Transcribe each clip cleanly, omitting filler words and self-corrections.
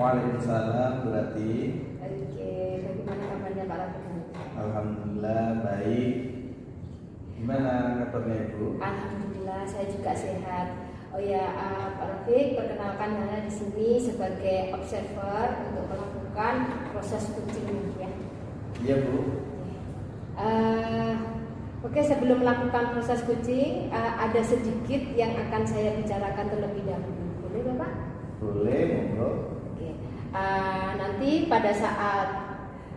Waalaikumsalam berarti. Oke, bagaimana kabarnya Pak Rafiq? Alhamdulillah baik. Gimana kabarnya Ibu? Alhamdulillah saya juga sehat. Oh ya, Pak Rafiq, perkenalkan saya di sini sebagai observer untuk melakukan proses kucing ya. Iya Bu. Oke, sebelum melakukan proses kucing, ada sedikit yang akan saya bicarakan terlebih dahulu. Boleh Bapak? Boleh, monggo. Oke. Nanti pada saat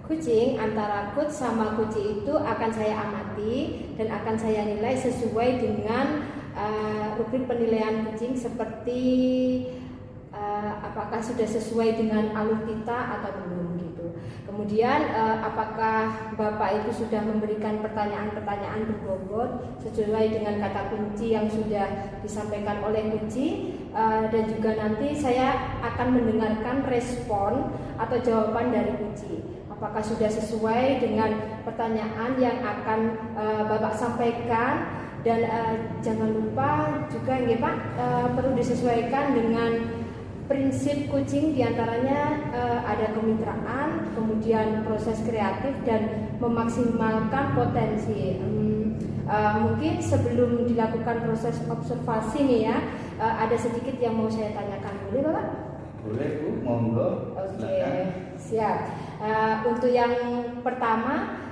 kucing, antara coach sama kucing itu akan saya amati dan akan saya nilai sesuai dengan rubrik penilaian kucing seperti apakah sudah sesuai dengan alur kita atau belum gitu. Kemudian apakah Bapak itu sudah memberikan pertanyaan-pertanyaan berbobot sesuai dengan kata kunci yang sudah disampaikan oleh kunci, dan juga nanti saya akan mendengarkan respon atau jawaban dari kunci. Apakah sudah sesuai dengan pertanyaan yang akan Bapak sampaikan, dan jangan lupa juga ya Pak, perlu disesuaikan dengan prinsip kucing, diantaranya ada kemitraan, kemudian proses kreatif dan memaksimalkan potensi. Mungkin sebelum dilakukan proses observasi nih ya, ada sedikit yang mau saya tanyakan, boleh Bapak? Boleh Bu, monggo. Oke, siap. Untuk yang pertama,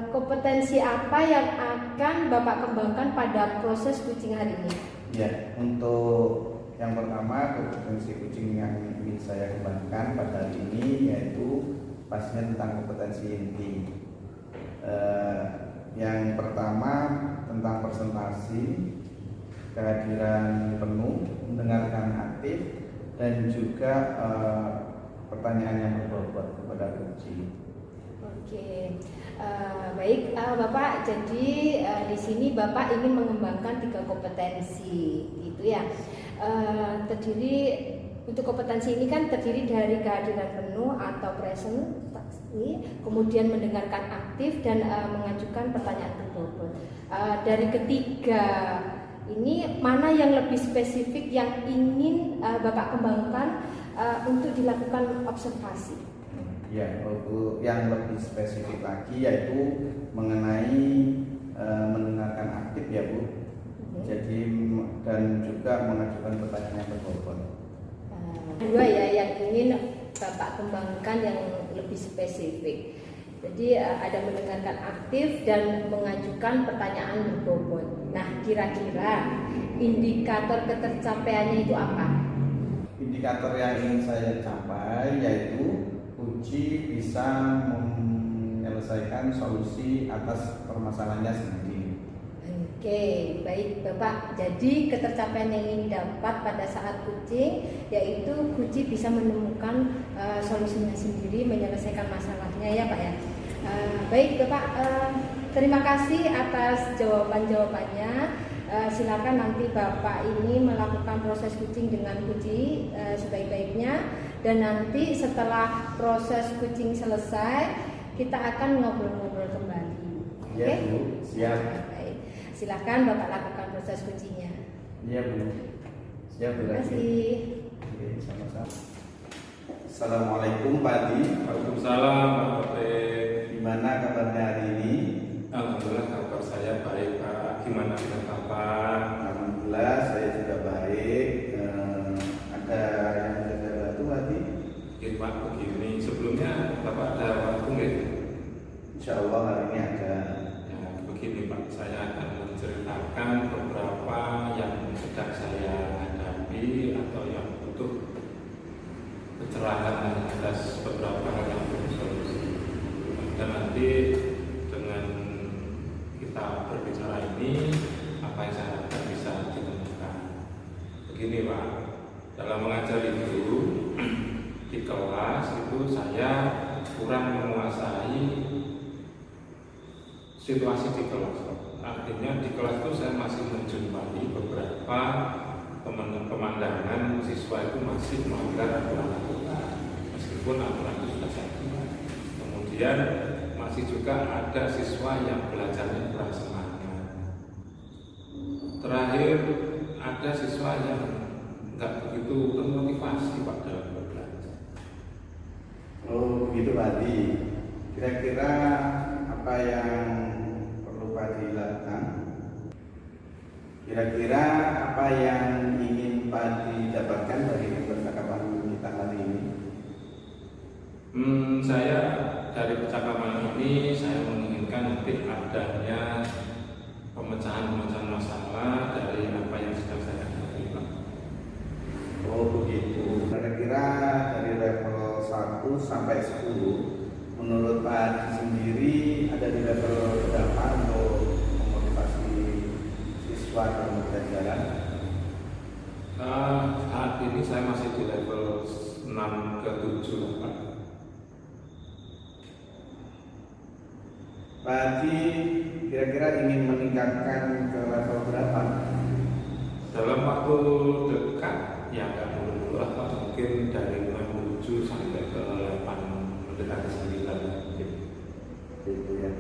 kompetensi apa yang akan Bapak kembangkan pada proses kucing hari ini? Ya, untuk yang pertama kompetensi kucing yang ingin saya kembangkan pada hari ini yaitu pastinya tentang kompetensi inti. Yang pertama tentang presentasi, kehadiran penuh, mendengarkan aktif, dan juga pertanyaan yang berbobot kepada kucing. Oke, baik Bapak. Jadi di sini Bapak ingin mengembangkan 3 kompetensi, gitu ya. Terdiri untuk kompetensi ini kan terdiri dari kehadiran penuh atau present, kemudian mendengarkan aktif dan mengajukan pertanyaan berbobot. Dari ketiga ini mana yang lebih spesifik yang ingin Bapak kembangkan untuk dilakukan observasi? Ya, untuk yang lebih spesifik lagi yaitu mengenai mendengarkan aktif ya Bu. Jadi dan juga mengajukan pertanyaan yang berbobot. Dua ya yang ingin Bapak kembangkan yang lebih spesifik. Jadi ada mendengarkan aktif dan mengajukan pertanyaan berbobot. Nah, kira-kira indikator ketercapaiannya itu apa? Indikator yang ingin saya capai yaitu kunci bisa menyelesaikan solusi atas permasalahannya sendiri. Oke, baik Bapak. Jadi ketercapaian yang ingin dapat pada saat kucing yaitu kunci bisa menemukan solusinya sendiri, menyelesaikan masalahnya ya Pak ya. Baik Bapak, terima kasih atas jawaban-jawabannya. Silakan nanti Bapak ini melakukan proses kucing dengan kunci sebaik-baiknya, dan nanti setelah proses kucing selesai kita akan ngobrol-ngobrol kembali. Iya Bu, siap. Baik, silakan Bapak lakukan proses kucingnya. Iya Bu, siap Bu. Terima kasih. Oke, sama-sama. Assalamualaikum Pak Adi. Waalaikumsalam Pak Rafiq. Gimana kabarnya hari ini? Alhamdulillah kabar saya baik Pak. Gimana dengan Bapak? Alhamdulillah saya juga baik. Ada yang bisa saya bantu Pak Adi? Ya Pak, begini sebelumnya Bapak ada waktu nggak? Insya Allah hari ini ada. Ya begini Pak, saya akan menceritakan beberapa yang sedang saya hadapi atau yang butuh pencerahan atas beberapa hal yang belum solusi. Dan nanti dengan kita berbicara ini, apa yang saya harapkan bisa ditemukan. Begini Pak, dalam mengajar itu di kelas itu saya kurang menguasai situasi di kelas. Artinya di kelas itu saya masih menjumpai beberapa pemandangan siswa itu masih melanggar aturan, meskipun aturan itu sudah saya buat. Kemudian masih juga ada siswa yang belajarnya kurang semangat. Terakhir ada siswa yang nggak begitu termotivasi Pak dalam belajar. Pak Adi. Kira-kira apa yang perlu Pak Adi lakukan? Kira-kira apa yang ingin Pak Adi dapatkan dari percakapan kita hari ini? Saya dari percakapan ini saya menginginkan nanti adanya pemecahan masalah dari apa yang sedang saya hadapi, Pak. Oh begitu. Kira-kira dari level 1 sampai 10, menurut Pak Adi sendiri ada di level berapa untuk memotivasi siswa dalam pembelajaran? Saat ini saya masih di level 6 ke 7, Pak. Pak Adi kira-kira ingin meningkatkan ke level berapa? Dalam waktu dekat ya nggak dulu lah, Pak. Mungkin dari 7 sampai ke 8 mendekati 9 Gitu ya.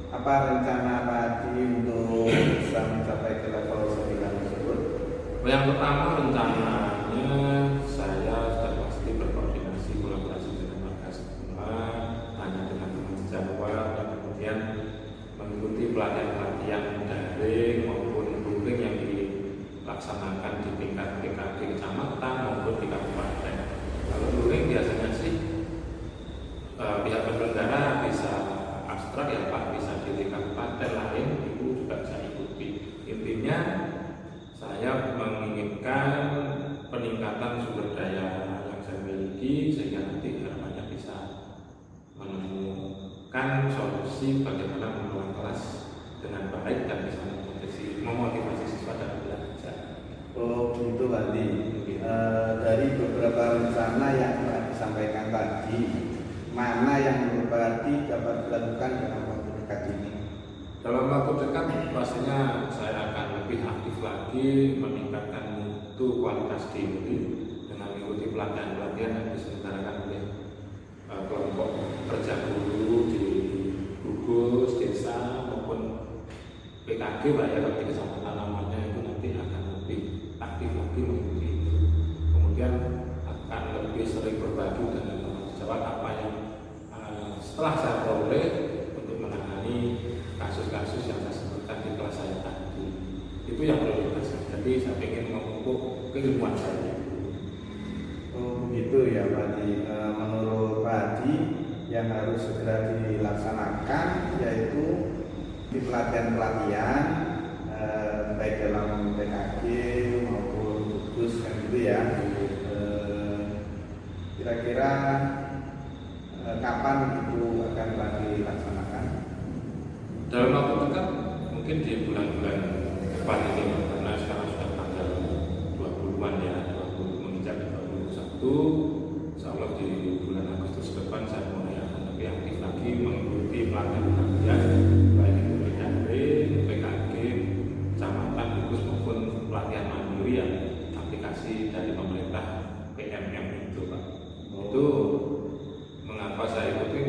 Apa rencana Pak Adi untuk bisa mencapai ke level 9 tersebut? Yang pertama rencananya saya sudah pasti berkoordinasi kolaborasi dengan warga sekolah, tanya dengan teman sejawat, dan kemudian mengikuti pelatihan-pelatihan daring maupun luring yang dilaksanakan di tingkat PKK kecamatan maupun di kabupaten. Kalau luring biasanya sih pihak penyelenggara bisa abstrak ya Pak, bisa di kabupaten lain itu juga saya ikuti. Intinya saya menginginkan peningkatan sumber daya yang saya miliki sehingga nanti harapannya bisa menemukan solusi bagaimana mengelola kelas dengan baik dan bisa memotivasi siswa dalam belajar. Oh gitu Pak Adi. Dari beberapa rencana yang telah disampaikan tadi, mana yang menurut Pak Adi dapat dilakukan dalam waktu dekat ini? Dalam waktu dekat pastinya saya akan lebih aktif lagi meningkatkan mutu kualitas diri dengan mengikuti pelatihan-pelatihan yang diselenggarakan oleh kelompok kerja guru di gugus, desa maupun PKG Pak ya, kalau di kecamatan namanya itu nanti akan lebih aktif lagi mengikuti itu. Kemudian akan lebih sering berbagi dengan teman sejawat apa yang setelah saya peroleh untuk menangani kasus-kasus yang saya sebutkan di kelas saya tadi. Itu yang prioritas. Jadi saya ingin memupuk keilmuan saya. Oh begitu ya Pak Adi. Menurut Pak Adi yang harus segera dilaksanakan yaitu di pelatihan-pelatihan baik dalam PKG maupun gugus kan gitu ya. Kira-kira kapan itu akan dilaksanakan? Dalam waktu dekat mungkin di bulan-bulan depan ini, karena sekarang sudah tanggal 20-an ya, 20 menginjak 21. Insya Allah di bulan Agustus depan saya mulai akan lebih aktif lagi mengikuti pelatihan-pelatihan baik itu di daring, PKG, kecamatan, gugus maupun pelatihan mandiri yang aplikasi dari pemerintah PMM itu Pak. Itu mengapa saya ikuti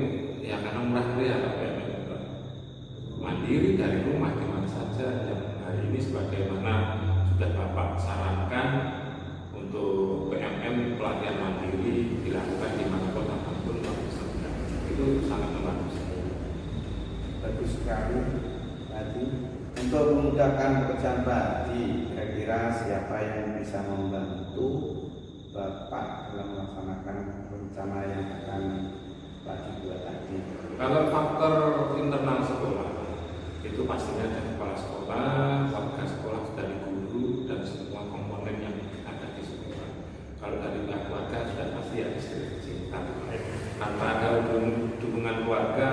ya karena murah meriah Pak PMM. Mandiri dari rumah di mana saja yang hari ini sebagaimana sudah Bapak sarankan untuk PMM pelatihan mandiri dilakukan di mana kota maupun itu sangat membantu saya. Bagus sekali tadi. Untuk memudahkan pekerjaan Pak Adi, kira-kira siapa yang bisa membantu Bapak dalam melaksanakan rencana yang akan Pak Adi buat tadi? Kalau faktor internal sekolah itu pastinya dari kepala sekolah, warga sekolah, dari guru dan semua komponen yang ada di sekolah. Kalau dari pihak keluarga sudah pasti ada sedikit tanpa ada dukungan keluarga,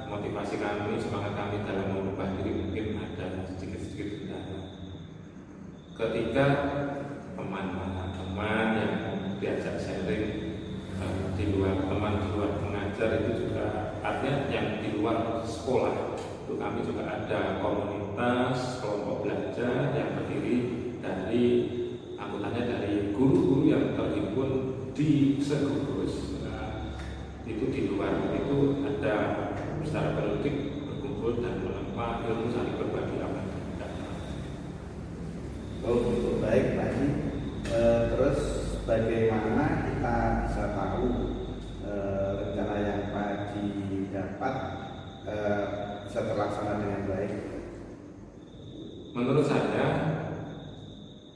motivasi kami, semangat kami dalam mengubah diri mungkin ada sedikit-sedikit kendala. Ketiga, teman-teman yang diajak sharing di luar, teman di luar mengajar itu juga artinya yang di luar sekolah. Itu kami juga ada komunitas kelompok belajar yang terdiri dari anggotanya dari guru-guru yang terhimpun di segugus. Itu di luar itu ada secara periodik berkumpul dan menempa ilmu saling berbagi apa yang kita. Oh baik Pak Adi. Terus bagaimana kita bisa tahu rencana yang Pak bisa terlaksana dengan baik? Menurut saya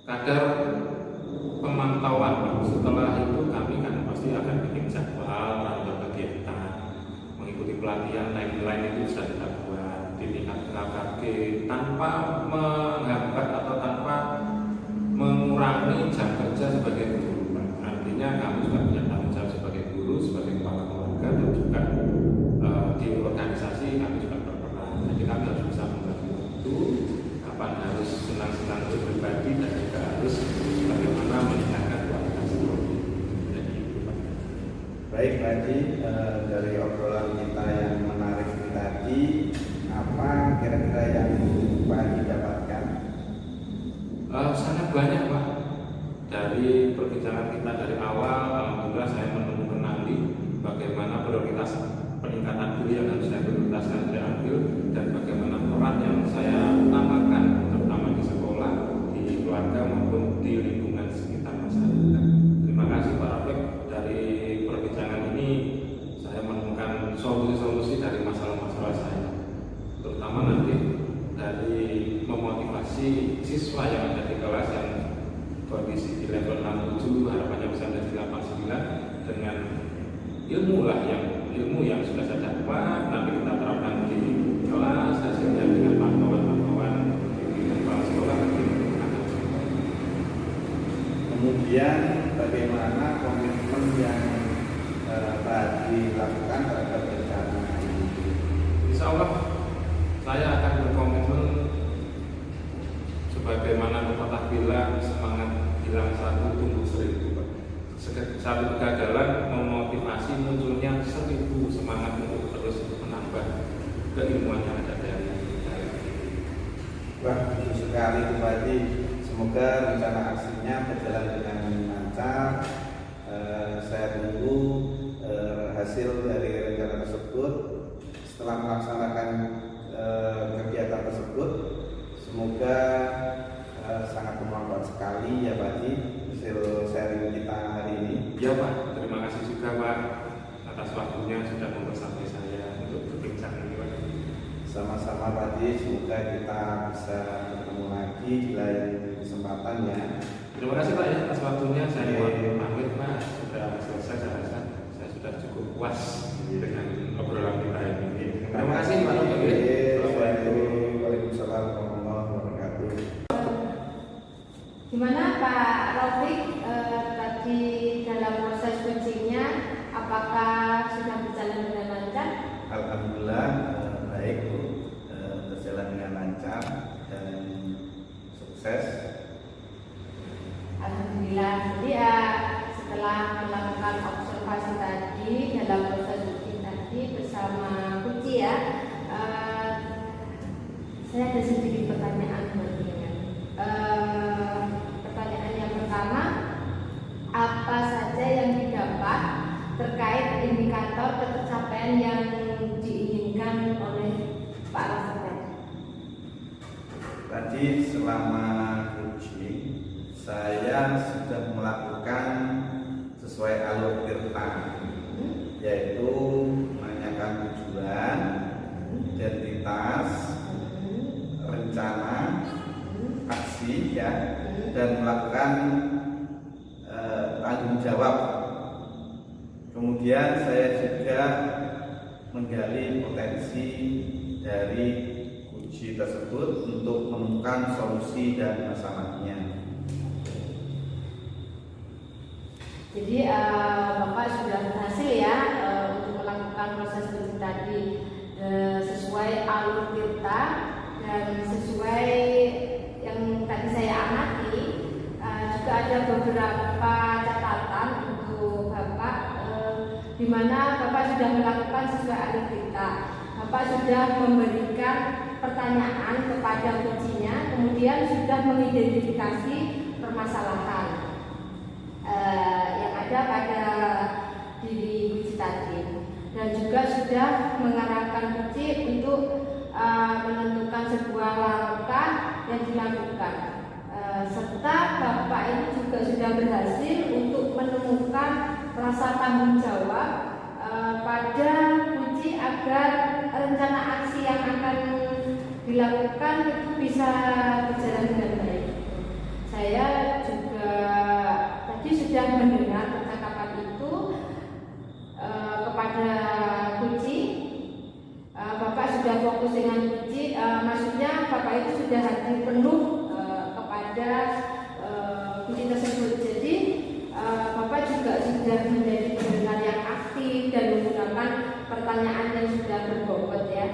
kadar pemantauan setelah itu kami kan pasti akan bikin jadwal atau kegiatan mengikuti pelatihan timeline itu sudah kita buat di tingkat KKG tanpa menghambat atau tanpa mengurangi jam kerja sebagai guru. Artinya kami juga punya tanggung jawab sebagai guru, sebagai kepala keluarga, dan juga di organisasi kami juga berperan. Jadi kami harus bisa membagi waktu, kapan harus senang-senang itu pribadi, dan juga harus bagaimana meningkatkan kualitas guru. Jadi itu Pak. Baik Pak Haji, dari obrolan kita yang menarik tadi, apa kira-kira yang Pak Haji dapatkan? Sangat banyak Pak. Dari perbincangan kita dari awal, alhamdulillah saya mengenali bagaimana prioritas peningkatan diri yang harus saya prioritaskan saya ambil, dan bagaimana peran yang saya utamakan terutama di sekolah, di keluarga maupun di lingkungan sekitar masyarakat. Terima kasih Pak Rafiq. Dari perbincangan ini saya menemukan solusi-solusi dari masalah-masalah saya, terutama nanti dari memotivasi siswa yang ada di kelas yang kondisi di level 67 harapannya bisa menjadi 89 dengan ilmu yang sudah saya dapat nanti kita terapkan di kelas, hasilnya dengan pantauan di kepala sekolah. Kemudian bagaimana komitmen yang Haji lakukan terhadap rencana ini? Insya Allah saya akan berkomitmen sebagaimana pepatah bilang, semangat hilang satu tumbuh 1000. Satu kegagalan memotivasi munculnya 1000 semangat untuk terus menambah keilmuan yang ada dari dalam diri. Wah, bagus sekali Pak Haji. Semoga rencana aksinya berjalan dengan lancar. Saya tunggu hasil dari rencana tersebut. Setelah melaksanakan kegiatan tersebut, semoga sangat bermanfaat sekali ya Pak Haji hasil sharing kita hari ini. Ya Pak, terima kasih juga Pak atas waktunya sudah membersamai saya untuk berbincang ini Pak. Sama-sama Pak Haji, semoga kita bisa bertemu lagi di lain kesempatan ya. Terima kasih Pak ya atas waktunya. Saya mohon pamit Pak, sudah selesai saya rasa saya sudah cukup puas dengan obrolan kita ini. Terima kasih Pak. Waalaikumsalam warahmatullahi wabarakatuh. Gimana Pak Rafiq tadi dalam proses coachingnya, apakah sudah berjalan dengan lancar? Alhamdulillah baik Bu, berjalan dengan lancar dan sukses. Alhamdulillah. Jadi setelah melakukan observasi tadi dalam proses coaching tadi bersama Kunci ya, saya ada sedikit pertanyaan buat kalian. Pertanyaan yang pertama, apa saja yang didapat terkait indikator ketercapaian yang diinginkan oleh Pak Rafiq? Tadi selama coaching saya sudah melakukan sesuai alur tirta, yaitu menanyakan tujuan, identitas, rencana, aksi ya, dan melakukan tanggung jawab. Kemudian saya juga menggali potensi dari uji tersebut untuk menemukan solusi dan masalahnya. Jadi Bapak sudah berhasil ya untuk melakukan proses coaching tadi sesuai alur tirta dan sesuai yang tadi saya amati. Juga ada beberapa catatan untuk Bapak di mana Bapak sudah melakukan sesuai alur tirta. Bapak sudah memberikan pertanyaan kepada kuncinya, kemudian sudah mengidentifikasi permasalahan yang ada pada diri kunci tadi, dan juga sudah mengarahkan kunci untuk menentukan sebuah langkah yang dilakukan, serta Bapak ini juga sudah berhasil untuk menemukan rasa tanggung jawab pada kunci agar rencana aksi yang akan dilakukan itu bisa berjalan dengan baik. Saya juga tadi sudah mendengar percakapan itu kepada kunci. Bapak sudah fokus dengan kunci, maksudnya Bapak itu sudah hadir penuh kepada kunci tersebut. Jadi Bapak juga sudah menjadi pendengar yang aktif dan menggunakan pertanyaan yang sudah berbobot ya,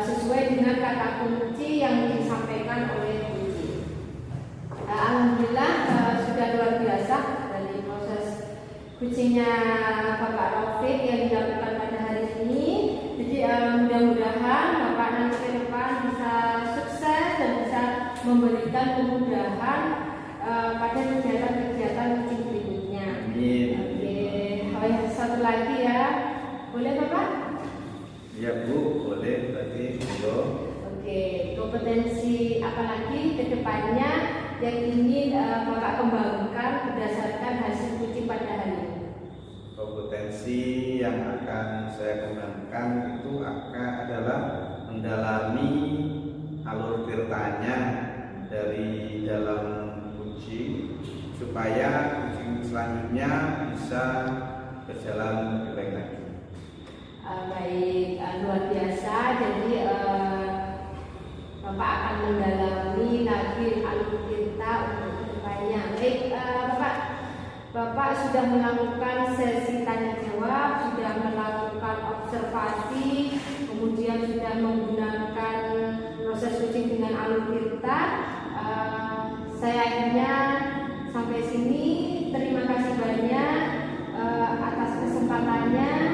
sesuai dengan kata kunci yang disampaikan oleh kunci. Alhamdulillah sudah luar biasa dari proses kuncinya Bapak Rafiq yang dilakukan pada hari ini. Jadi mudah-mudahan Bapak nanti ke depan bisa sukses dan bisa memberikan kemudahan pada kegiatan-kegiatan kucing berikutnya. Amin. Oke, oh ya, satu lagi ya, boleh Bapak? Ya Bu, boleh berarti monggo. Oke, kompetensi apa lagi ke depannya yang ingin Bapak kembangkan berdasarkan hasil kucing pada hari ini? Kompetensi yang akan saya kembangkan itu adalah mendalami alur tirtanya dari dalam kucing supaya kucing selanjutnya bisa berjalan lebih baik lagi. Baik, luar biasa. Jadi Bapak akan mendalami lagi alur tirta untuk kedepannya. Baik, Bapak sudah melakukan sesi tanya jawab, sudah melakukan observasi, kemudian sudah menggunakan proses kucing dengan alur tirta. Saya akhirnya sampai sini. Terima kasih banyak atas kesempatannya.